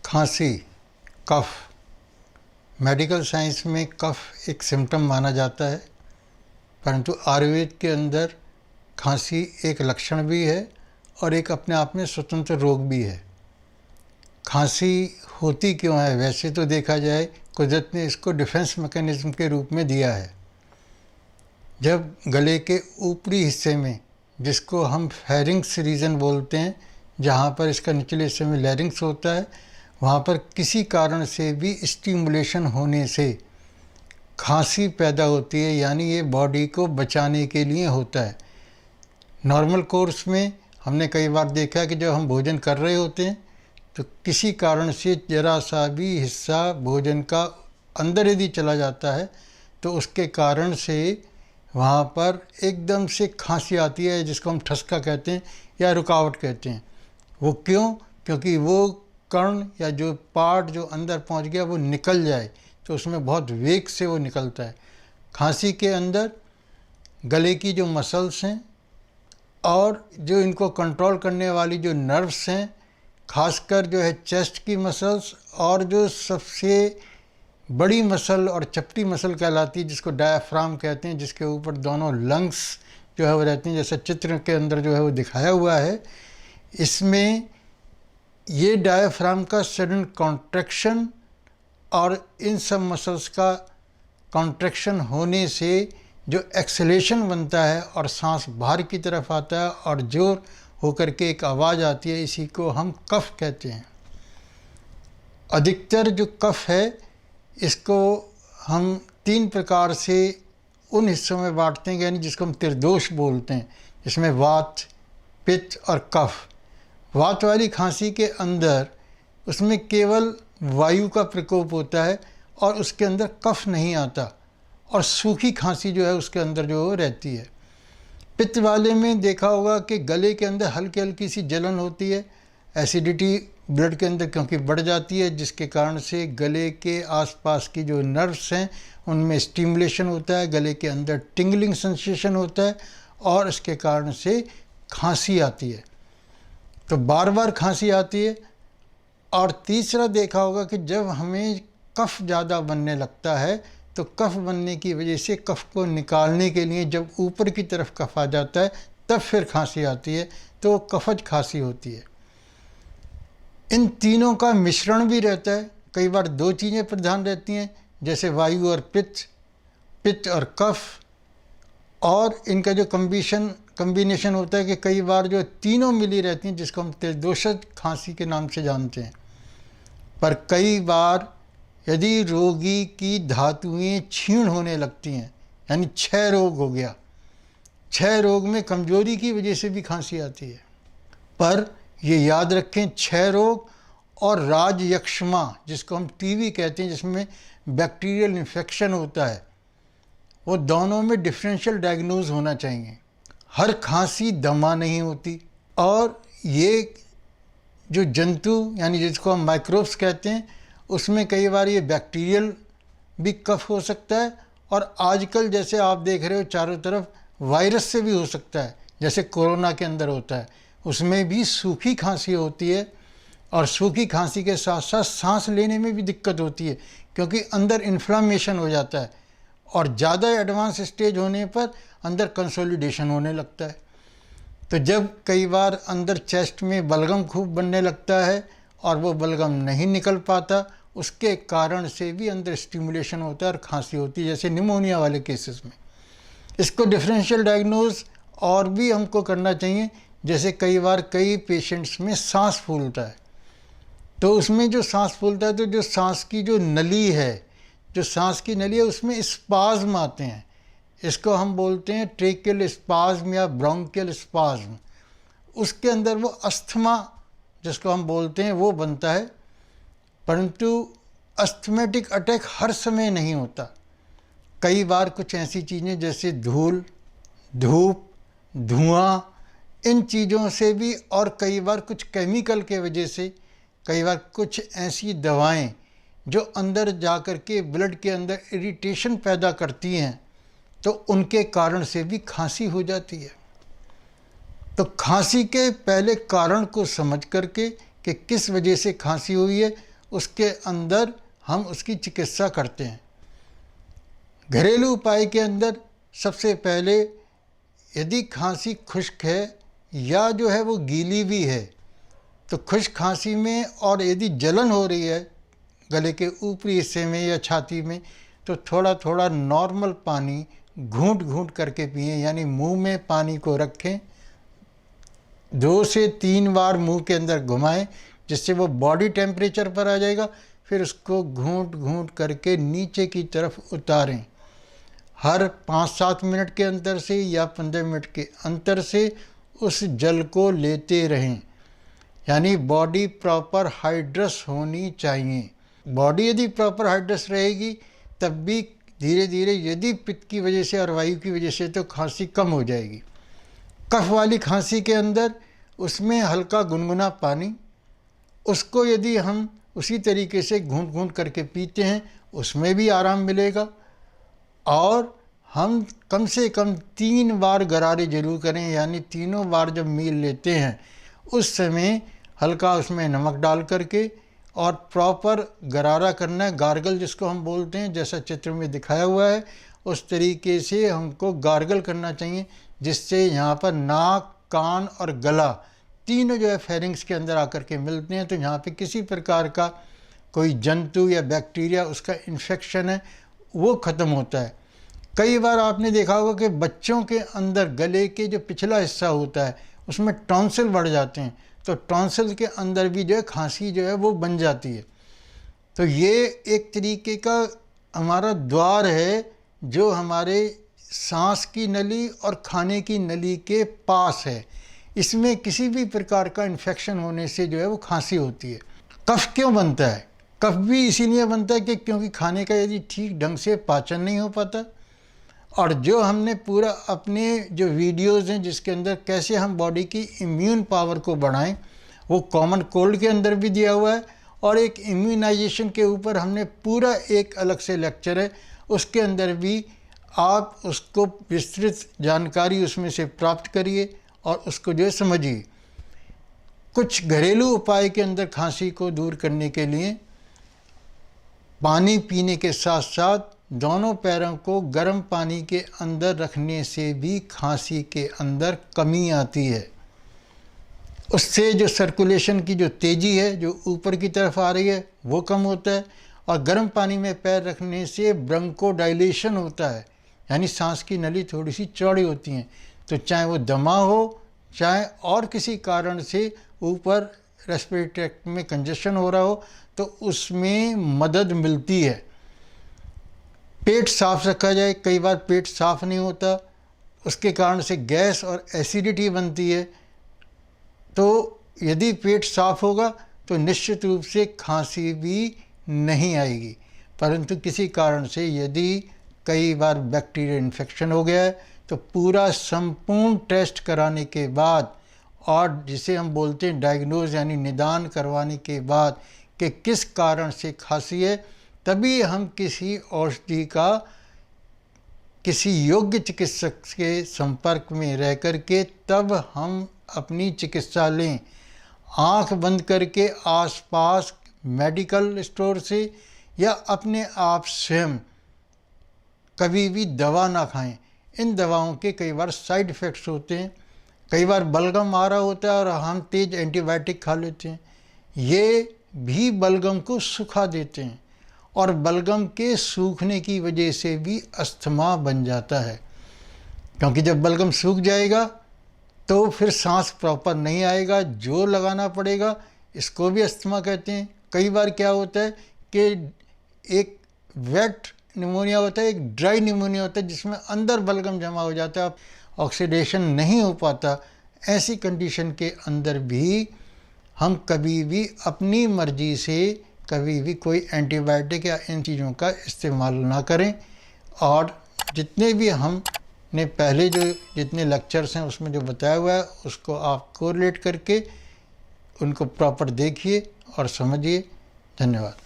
खांसी, कफ। Medical science में कफ एक सिम्टम माना जाता है, परंतु आयुर्वेद के अंदर खांसी एक लक्षण भी है और एक अपने आप में स्वतंत्र रोग भी है। खांसी होती क्यों है? वैसे तो देखा जाए कुदरत ने इसको डिफेंस मैकेनिज्म के रूप में दिया है। जब गले के ऊपरी हिस्से में, जिसको हम फेरिंग्स रीजन बोलते हैं, जहाँ पर इसका निचले हिस्से में लैरिंग्स होता है, वहाँ पर किसी कारण से भी स्टिमुलेशन होने से खांसी पैदा होती है, यानी ये बॉडी को बचाने के लिए होता है। नॉर्मल कोर्स में हमने कई बार देखा कि जब हम भोजन कर रहे होते हैं तो किसी कारण से ज़रा सा भी हिस्सा भोजन का अंदर यदि चला जाता है तो उसके कारण से वहाँ पर एकदम से खांसी आती है, जिसको हम ठसका कहते हैं या रुकावट कहते हैं। वो क्यों? क्योंकि वो कण या जो पार्ट जो अंदर पहुँच गया वो निकल जाए, तो उसमें बहुत वेग से वो निकलता है। खांसी के अंदर गले की जो मसल्स हैं और जो इनको कंट्रोल करने वाली जो नर्व्स हैं, खासकर जो है चेस्ट की मसल्स, और जो सबसे बड़ी मसल और चपटी मसल कहलाती है, जिसको डायाफ्राम कहते हैं, जिसके ऊपर दोनों लंग्स जो है वो रहती हैं, जैसे चित्र के अंदर जो है वो दिखाया हुआ है। इसमें ये डायाफ्राम का सडन कॉन्ट्रैक्शन और इन सब मसल्स का कॉन्ट्रैक्शन होने से जो एक्सेलेशन बनता है और सांस बाहर की तरफ आता है और जोर होकर के एक आवाज़ आती है, इसी को हम कफ कहते हैं। अधिकतर जो कफ है इसको हम 3 प्रकार से उन हिस्सों में बांटते हैं, यानी जिसको हम त्रिदोष बोलते हैं, जिसमें वात, पित्त और कफ। वात वाली खांसी के अंदर उसमें केवल वायु का प्रकोप होता है और उसके अंदर कफ नहीं आता, और सूखी खांसी जो है उसके अंदर जो रहती है। पित्त वाले में देखा होगा कि गले के अंदर हल्की हल्की सी जलन होती है, एसिडिटी ब्लड के अंदर क्योंकि बढ़ जाती है, जिसके कारण से गले के आसपास की जो नर्व्स हैं उनमें स्टिमुलेशन होता है, गले के अंदर टिंगलिंग सेंसेशन होता है और इसके कारण से खांसी आती है। तो बार बार खांसी आती है। और तीसरा देखा होगा कि जब हमें कफ ज़्यादा बनने लगता है तो कफ बनने की वजह से कफ को निकालने के लिए जब ऊपर की तरफ कफ आ जाता है तब फिर खांसी आती है, तो वो कफज खांसी होती है। इन तीनों का मिश्रण भी रहता है। कई बार 2 चीज़ें प्रधान रहती हैं, जैसे वायु और पित्त और कफ, और इनका जो कम्बिनेशन होता है कि कई बार जो तीनों मिली रहती हैं, जिसको हम त्रिदोषज खांसी के नाम से जानते हैं। पर कई बार यदि रोगी की धातुएं क्षीण होने लगती हैं, यानी क्षय रोग हो गया, क्षय रोग में कमजोरी की वजह से भी खांसी आती है। पर ये याद रखें, क्षय रोग और राजयक्ष्मा, जिसको हम टीबी कहते हैं, जिसमें बैक्टीरियल इन्फेक्शन होता है, वो दोनों में डिफरेंशियल डायग्नोज होना चाहिए। हर खांसी दमा नहीं होती, और ये जो जंतु यानी जिसको हम माइक्रोब्स कहते हैं, उसमें कई बार ये बैक्टीरियल भी कफ हो सकता है, और आजकल जैसे आप देख रहे हो चारों तरफ वायरस से भी हो सकता है, जैसे कोरोना के अंदर होता है, उसमें भी सूखी खांसी होती है। और सूखी खांसी के साथ साथ सांस लेने में भी दिक्कत होती है, क्योंकि अंदर इन्फ्लामेशन हो जाता है, और ज़्यादा एडवांस स्टेज होने पर अंदर कंसोलिडेशन होने लगता है। तो जब कई बार अंदर चेस्ट में बलगम खूब बनने लगता है और वो बलगम नहीं निकल पाता, उसके कारण से भी अंदर स्टिमुलेशन होता है और खांसी होती है, जैसे निमोनिया वाले केसेस में। इसको डिफरेंशियल डायग्नोज और भी हमको करना चाहिए, जैसे कई बार कई पेशेंट्स में सांस फूलता है, तो उसमें जो सांस फूलता है तो जो सांस की जो नली है, जो सांस की नली है, उसमें स्पाज्म आते हैं। इसको हम बोलते हैं ट्रेकियल स्पाज्म या ब्रोंकियल स्पाज्म। उसके अंदर वो अस्थमा जिसको हम बोलते हैं वो बनता है, परंतु अस्थमेटिक अटैक हर समय नहीं होता। कई बार कुछ ऐसी चीज़ें जैसे धूल, धूप, धुआं, इन चीज़ों से भी, और कई बार कुछ केमिकल के वजह से, कई बार कुछ ऐसी दवाएं जो अंदर जाकर के ब्लड के अंदर इरिटेशन पैदा करती हैं, तो उनके कारण से भी खांसी हो जाती है। तो खांसी के पहले कारण को समझ करके कि किस वजह से खांसी हुई है, उसके अंदर हम उसकी चिकित्सा करते हैं। घरेलू उपाय के अंदर सबसे पहले यदि खांसी खुश्क है या जो है वो गीली भी है, तो खुश्क खांसी में और यदि जलन हो रही है गले के ऊपरी हिस्से में या छाती में, तो थोड़ा थोड़ा नॉर्मल पानी घूंट घूंट करके पिएं, यानी मुंह में पानी को रखें, 2 से 3 बार मुंह के अंदर घुमाएं, जिससे वो बॉडी टेम्परेचर पर आ जाएगा। फिर उसको घूंट घूंट करके नीचे की तरफ उतारें। हर 5-7 मिनट के अंतर से या 15 मिनट के अंतर से उस जल को लेते रहें, यानी बॉडी प्रॉपर हाइड्रस होनी चाहिए। बॉडी यदि प्रॉपर हाइड्रस रहेगी तब भी धीरे धीरे यदि पित्त की वजह से और वायु की वजह से तो खांसी कम हो जाएगी। कफ वाली खांसी के अंदर उसमें हल्का गुनगुना पानी, उसको यदि हम उसी तरीके से घूंट घूंट करके पीते हैं उसमें भी आराम मिलेगा। और हम कम से कम 3 बार गरारे जरूर करें, यानी तीनों बार जब मील लेते हैं उस समय हल्का उसमें नमक डाल करके और प्रॉपर गरारा करना है, गार्गल जिसको हम बोलते हैं, जैसा चित्र में दिखाया हुआ है उस तरीके से हमको गार्गल करना चाहिए, जिससे यहाँ पर नाक, कान और गला तीनों जो है फेरिंग्स के अंदर आकर के मिलते हैं। तो यहाँ पे किसी प्रकार का कोई जंतु या बैक्टीरिया उसका इन्फेक्शन है वो ख़त्म होता है। कई बार आपने देखा होगा कि बच्चों के अंदर गले के जो पिछला हिस्सा होता है उसमें टॉन्सिल बढ़ जाते हैं, तो टॉन्सिल के अंदर भी जो है खांसी जो है वो बन जाती है। तो ये एक तरीके का हमारा द्वार है जो हमारे सांस की नली और खाने की नली के पास है। इसमें किसी भी प्रकार का इन्फेक्शन होने से जो है वो खांसी होती है। कफ क्यों बनता है? कफ भी इसीलिए बनता है कि क्योंकि खाने का यदि ठीक ढंग से पाचन नहीं हो पाता। और जो हमने पूरा अपने जो वीडियोज़ हैं जिसके अंदर कैसे हम बॉडी की इम्यून पावर को बढ़ाएं, वो कॉमन कोल्ड के अंदर भी दिया हुआ है, और एक इम्यूनाइजेशन के ऊपर हमने पूरा एक अलग से लेक्चर है, उसके अंदर भी आप उसको विस्तृत जानकारी उसमें से प्राप्त करिए और उसको जो है समझिए। कुछ घरेलू उपाय के अंदर खांसी को दूर करने के लिए पानी पीने के साथ साथ दोनों पैरों को गर्म पानी के अंदर रखने से भी खांसी के अंदर कमी आती है। उससे जो सर्कुलेशन की जो तेज़ी है जो ऊपर की तरफ आ रही है वो कम होता है, और गर्म पानी में पैर रखने से ब्रोंकोडाइलेशन होता है, यानी सांस की नली थोड़ी सी चौड़ी होती हैं। तो चाहे वो दमा हो, चाहे और किसी कारण से ऊपर रेस्पिरेटरी ट्रैक्ट में कंजेशन हो रहा हो, तो उसमें मदद मिलती है। पेट साफ रखा जाए, कई बार पेट साफ नहीं होता, उसके कारण से गैस और एसिडिटी बनती है। तो यदि पेट साफ होगा तो निश्चित रूप से खांसी भी नहीं आएगी। परंतु किसी कारण से यदि कई बार बैक्टीरियल इन्फेक्शन हो गया है तो पूरा संपूर्ण टेस्ट कराने के बाद, और जिसे हम बोलते हैं डायग्नोज यानी निदान करवाने के बाद कि किस कारण से खांसी है, तभी हम किसी औषधि का किसी योग्य चिकित्सक के संपर्क में रह कर के तब हम अपनी चिकित्सा लें। आंख बंद करके आसपास मेडिकल स्टोर से या अपने आप स्वयं कभी भी दवा ना खाएं। इन दवाओं के कई बार साइड इफ़ेक्ट्स होते हैं, कई बार बलगम आ रहा होता है और हम तेज एंटीबायोटिक खा लेते हैं, ये भी बलगम को सुखा देते हैं, और बलगम के सूखने की वजह से भी अस्थमा बन जाता है। क्योंकि जब बलगम सूख जाएगा तो फिर सांस प्रॉपर नहीं आएगा, जोर लगाना पड़ेगा, इसको भी अस्थमा कहते हैं। कई बार क्या होता है कि एक वेट निमोनिया होता है, एक ड्राई निमोनिया होता है जिसमें अंदर बलगम जमा हो जाता है, ऑक्सीडेशन नहीं हो पाता। ऐसी कंडीशन के अंदर भी हम कभी भी अपनी मर्जी से कभी भी कोई एंटीबायोटिक या इन चीज़ों का इस्तेमाल ना करें। और जितने भी हमने पहले जो जितने लेक्चर्स हैं उसमें जो बताया हुआ है उसको आप कोरिलेट करके उनको प्रॉपर देखिए और समझिए। धन्यवाद।